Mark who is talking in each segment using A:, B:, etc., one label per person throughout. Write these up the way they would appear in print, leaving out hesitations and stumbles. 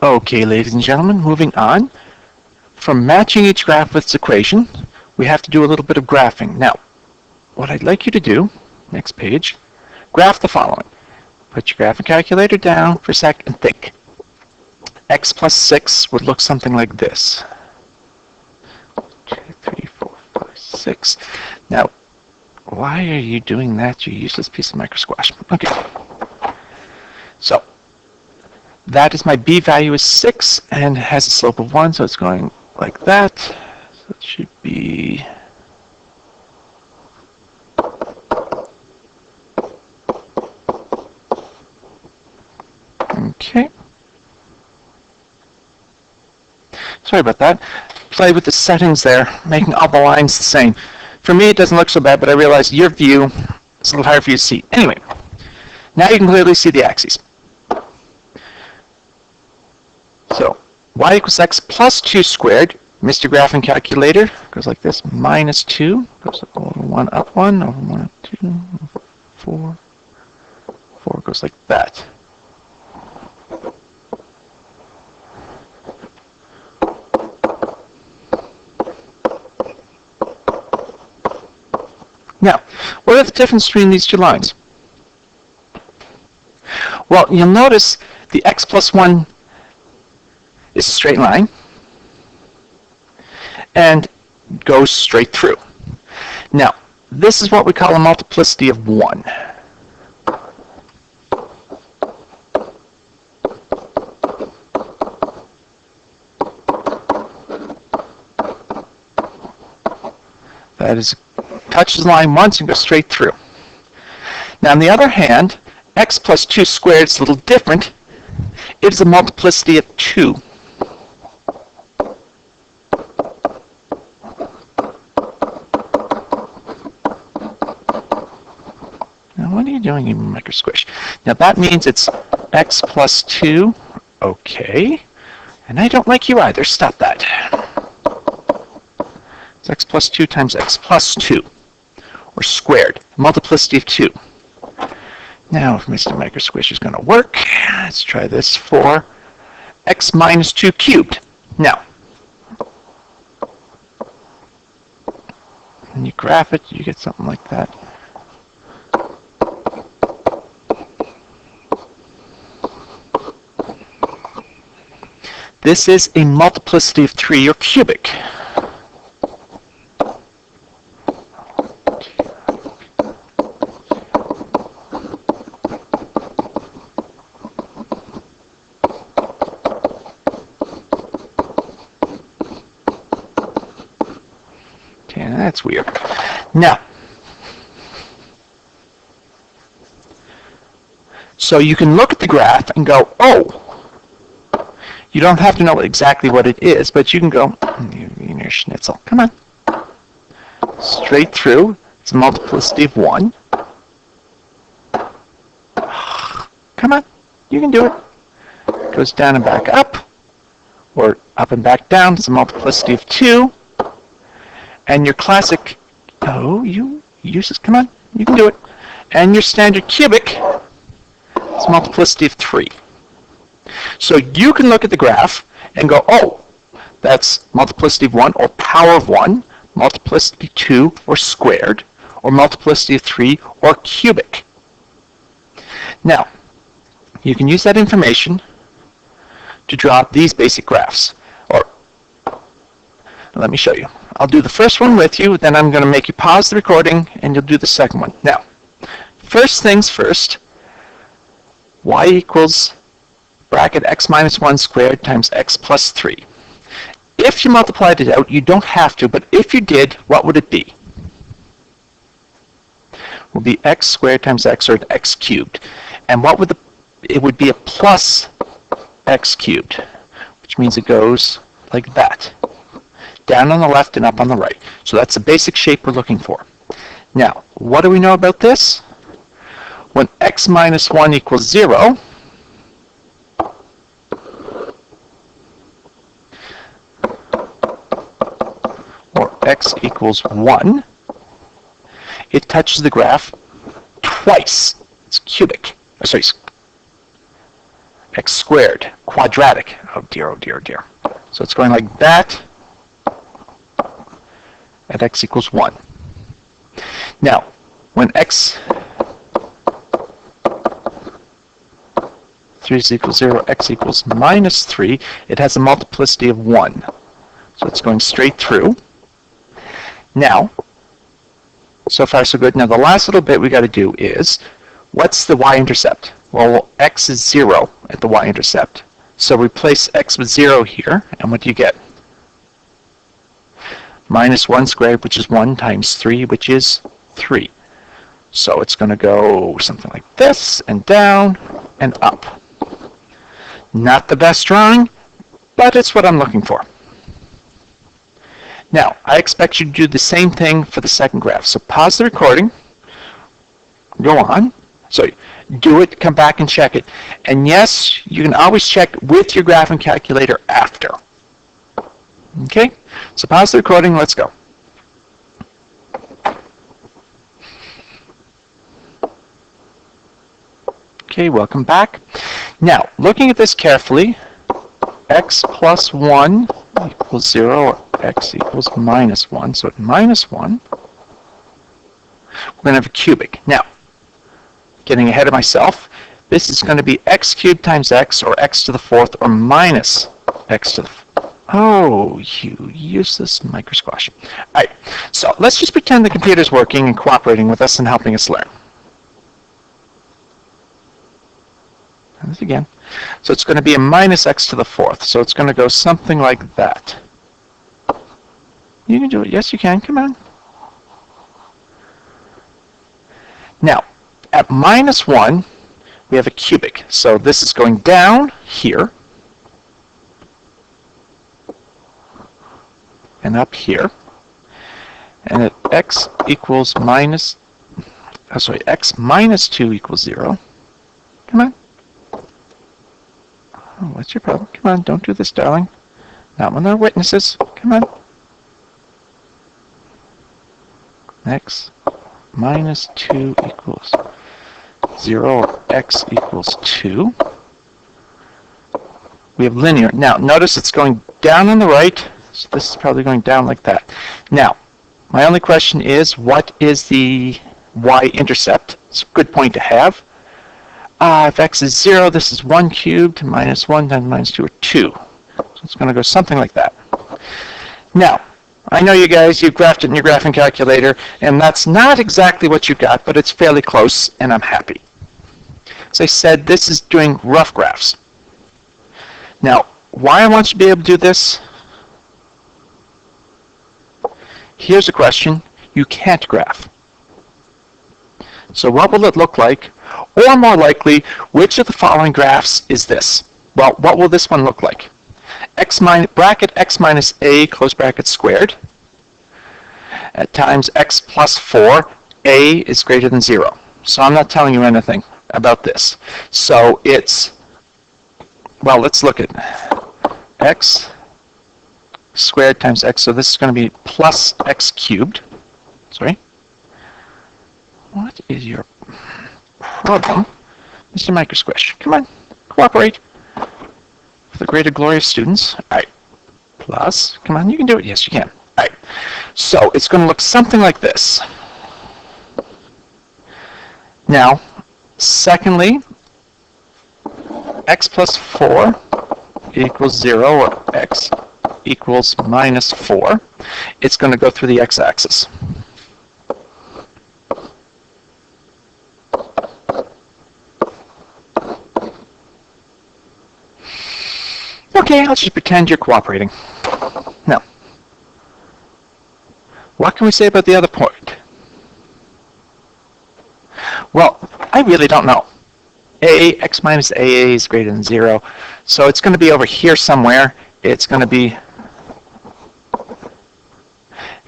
A: Okay, ladies and gentlemen, moving on. From matching each graph with its equation, we have to do a little bit of graphing. Now, what I'd like you to do, next page, graph the following. Put your graphing calculator down for a sec and think. X plus 6 would look something like this. 2, 3, 4, 5, 6. Now, why are you doing that, you useless piece of micro squash? Okay. So, that is my b value is 6 and has a slope of 1, so it's going like that. So it should be okay. Sorry about that. Play with the settings there, making all the lines the same. For me, it doesn't look so bad, but I realize your view is a little hard for you to see. Anyway, now you can clearly see the axes. So, y equals x plus 2 squared. Mr. Graphing Calculator goes like this. Minus 2 goes over 1 up 1, over 1 up 2, over 4. 4 goes like that. Now, what are the differences between these two lines? Well, you'll notice the x plus 1 is a straight line and goes straight through. Now, this is what we call a multiplicity of 1. That is, touches the line once and goes straight through. Now, on the other hand, x plus 2 squared is a little different. It is a multiplicity of 2. Now, what are you doing, you micro squish? Now, that means it's x plus 2. Okay. And I don't like you either. Stop that. It's x plus 2 times x plus 2, or squared, multiplicity of 2. Now, if Mr. Micro Squish is going to work, let's try this for x minus 2 cubed. Now, when you graph it, you get something like that. This is a multiplicity of 3, or cubic. That's weird. Now, so you can look at the graph and go, oh, you don't have to know exactly what it is, but you can go, your schnitzel, come on. Straight through, it's a multiplicity of 1. Come on, you can do it. Goes down and back up, or up and back down, it's a multiplicity of 2. And your classic, oh, you useless, come on, you can do it. And your standard cubic is multiplicity of 3. So you can look at the graph and go, oh, that's multiplicity of 1, or power of 1, multiplicity of 2, or squared, or multiplicity of 3, or cubic. Now, you can use that information to draw these basic graphs. Or, let me show you. I'll do the first one with you, then I'm going to make you pause the recording, and you'll do the second one. Now, first things first, y equals bracket x minus 1 squared times x plus 3. If you multiplied it out, you don't have to, but if you did, what would it be? It would be x squared times x, or x cubed. And what would it would be a plus x cubed, which means it goes like that. Down on the left and up on the right. So that's the basic shape we're looking for. Now, what do we know about this? When x minus 1 equals 0, or x equals 1, it touches the graph twice. It's cubic. x squared, quadratic. Oh dear, oh dear, oh dear. So it's going like that at x equals 1. Now, when x 3 is equals 0, x equals minus 3, it has a multiplicity of 1. So it's going straight through. Now, so far so good. Now the last little bit we got to do is, what's the y-intercept? Well, x is 0 at the y-intercept. So replace x with 0 here, and what do you get? Minus 1 squared, which is 1, times 3, which is 3. So it's going to go something like this, and down, and up. Not the best drawing, but it's what I'm looking for. Now, I expect you to do the same thing for the second graph. So pause the recording, go on. So do it, come back and check it. And yes, you can always check with your graphing calculator after. Okay? So pause the recording, let's go. Okay, welcome back. Now, looking at this carefully, x plus 1 equals 0, or x equals minus 1. So at minus 1, we're going to have a cubic. Now, getting ahead of myself, this is going to be x cubed times x, or x to the 4th, or minus x to the 4th. Oh, you useless microsquash. All right, so let's just pretend the computer's working and cooperating with us and helping us learn. This again. So it's going to be a minus x to the 4th. So it's going to go something like that. You can do it. Yes, you can. Come on. Now, at minus 1, we have a cubic. So this is going down here and up here. And at x equals minus, x minus 2 equals 0. Come on. Oh, what's your problem? Come on, don't do this, darling. Not when there are witnesses. Come on. X minus 2 equals 0, or x equals 2. We have linear. Now, notice it's going down on the right, so this is probably going down like that. Now, my only question is, what is the y-intercept? It's a good point to have. If x is 0, this is 1 cubed, minus 1 times minus 2, or 2. So it's going to go something like that. Now, I know you guys, you've graphed it in your graphing calculator, and that's not exactly what you got, but it's fairly close, and I'm happy. As I said, this is doing rough graphs. Now, why I want you to be able to do this? Here's a question. You can't graph. So what will it look like? Or more likely, which of the following graphs is this? Well, what will this one look like? Bracket x minus a, close bracket, squared, at times x plus 4, a is greater than 0. So I'm not telling you anything about this. So it's, well, let's look at x squared times x. So this is going to be plus x cubed. Sorry. What is your problem, Mr. Microsquish? Come on, cooperate for the greater glory of students. All right, plus, come on, you can do it. Yes, you can. All right, so it's going to look something like this. Now, secondly, x plus 4 equals 0, or x equals minus 4. It's going to go through the x-axis. Okay, I'll just pretend you're cooperating. Now, what can we say about the other point? Well, I really don't know. X minus AA is greater than 0, so it's going to be over here somewhere. It's going to be,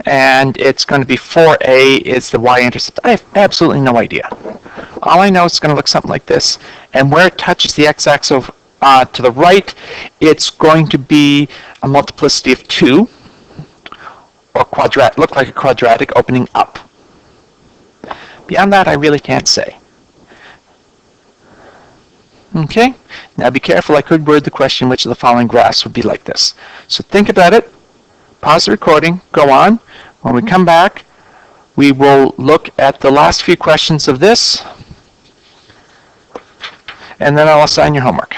A: and it's going to be 4A is the y-intercept. I have absolutely no idea. All I know is it's going to look something like this, and where it touches the x-axis to the right, it's going to be a multiplicity of 2, or look like a quadratic opening up. Beyond that, I really can't say. Okay? Now be careful, I could word the question, which of the following graphs would be like this. So think about it, pause the recording, go on. When we come back, we will look at the last few questions of this, and then I'll assign your homework.